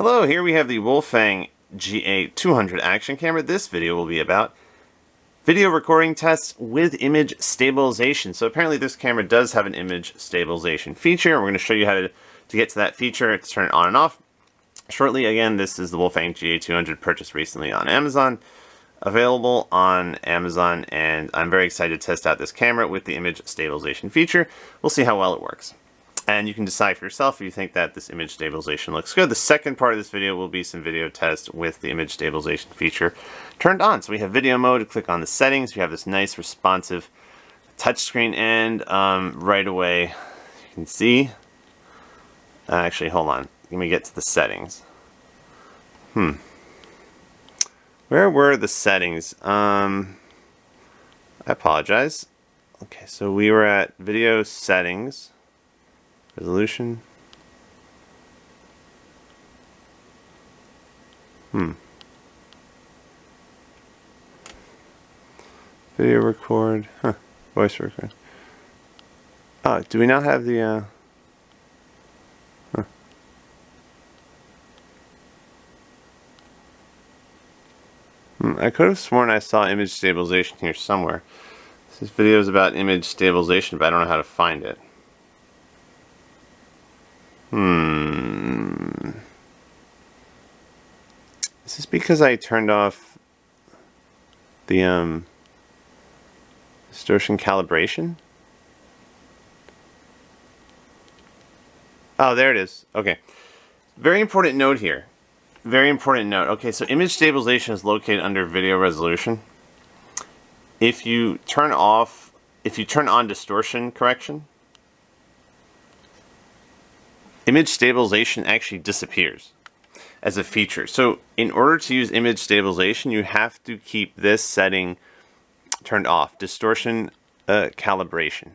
Hello, here we have the WOLFANG GA200 action camera. This video will be about video recording tests with image stabilization. So apparently this camera does have an image stabilization feature. We're going to show you how to get to that feature, to turn it on and off shortly. Again, this is the WOLFANG GA200 purchased recently on Amazon. Available on Amazon, and I'm very excited to test out this camera with the image stabilization feature. We'll see how well it works. And you can decide for yourself if you think that this image stabilization looks good. The second part of this video will be some video tests with the image stabilization feature turned on. So we have video mode, click on the settings, we have this nice responsive touchscreen, and right away you can see, actually hold on, let me get to the settings. Where were the settings? I apologize. Okay, so we were at video settings. Resolution. Video record. Voice record. Oh, do we not have the I could have sworn I saw image stabilization here somewhere. This video is about image stabilization, but I don't know how to find it. Is this because I turned off the distortion calibration? Oh, there it is. Okay. Very important note here. Very important note. Okay, so image stabilization is located under video resolution. If you turn on distortion correction, image stabilization actually disappears as a feature. So in order to use image stabilization, you have to keep this setting turned off, distortion calibration.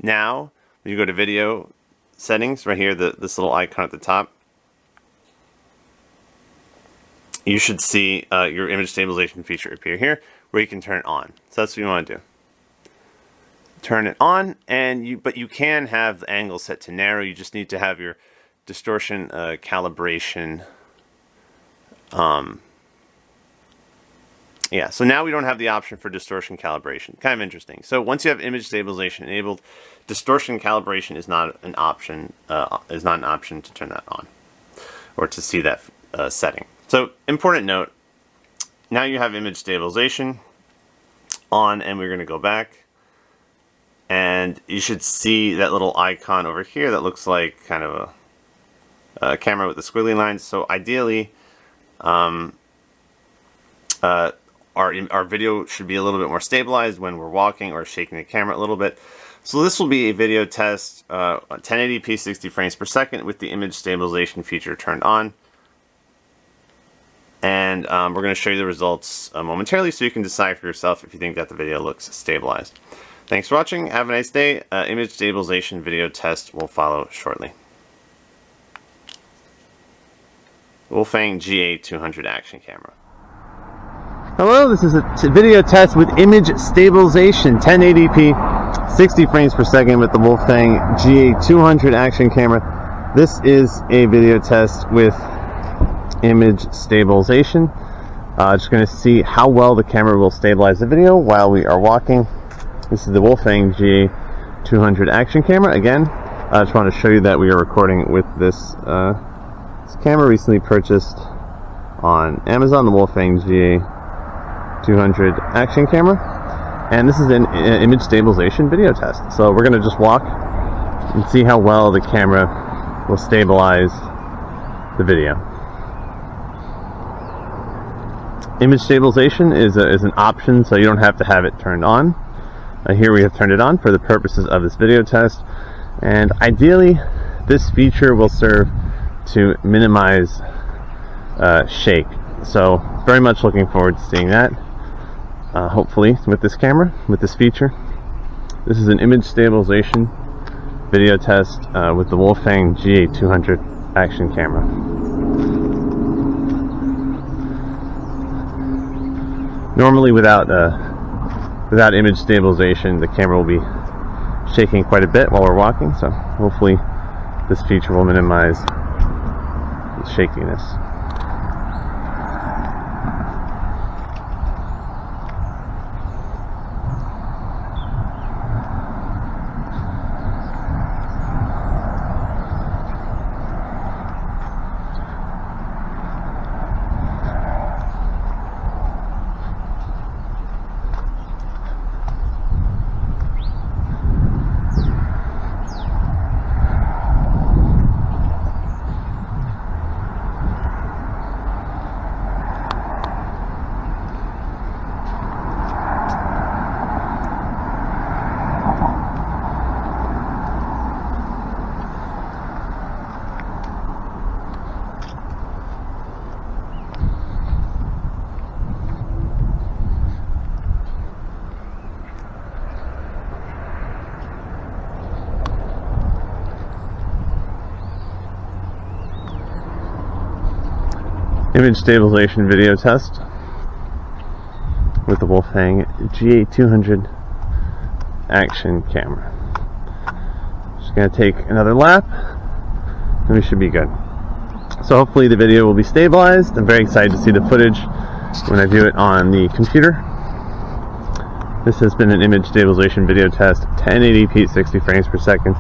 Now, when you go to video settings, right here, this little icon at the top, you should see your image stabilization feature appear here, where you can turn it on. So that's what you want to do. Turn it on, but you can have the angle set to narrow. You just need to have your distortion calibration. Yeah, so now we don't have the option for distortion calibration. Kind of interesting. So once you have image stabilization enabled, distortion calibration is not an option. To turn that on or to see that setting. So important note. Now you have image stabilization on, and we're going to go back, and you should see that little icon over here that looks like kind of a camera with the squiggly lines. So ideally, our video should be a little bit more stabilized when we're walking or shaking the camera a little bit. So this will be a video test, 1080p 60 frames per second with the image stabilization feature turned on. And we're going to show you the results momentarily, so you can decide for yourself if you think that the video looks stabilized. Thanks for watching. Have a nice day. Image stabilization video test will follow shortly. WOLFANG GA200 action camera. Hello, this is a video test with image stabilization, 1080p 60 frames per second with the WOLFANG GA200 action camera. This is a video test with image stabilization. Just going to see how well the camera will stabilize the video while we are walking. This is the WOLFANG GA200 action camera. Again, I just want to show you that we are recording with this camera recently purchased on Amazon, the WOLFANG GA200 action camera, and this is an image stabilization video test. So we're going to just walk and see how well the camera will stabilize the video. Image stabilization is an option, so you don't have to have it turned on. Here we have turned it on for the purposes of this video test, and ideally this feature will serve to minimize shake. So very much looking forward to seeing that, hopefully with this camera, with this feature. This is an image stabilization video test with the WOLFANG GA200 action camera. Normally without image stabilization, the camera will be shaking quite a bit while we're walking, so hopefully this feature will minimize shakiness. Image stabilization video test with the WOLFANG GA200 action camera. Just going to take another lap and we should be good. So hopefully the video will be stabilized. I'm very excited to see the footage when I view it on the computer. This has been an image stabilization video test, 1080p 60 frames per second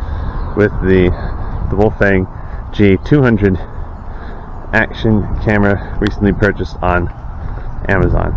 with the WOLFANG GA200 action camera, recently purchased on Amazon.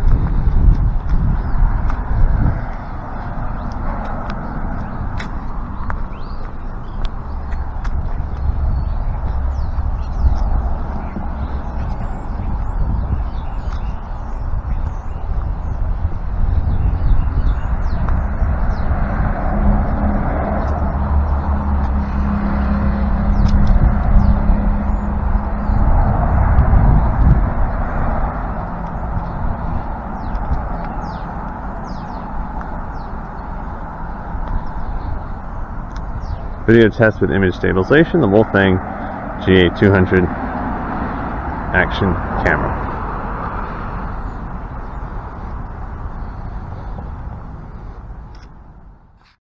Video test with image stabilization, the WOLFANG GA200 action camera.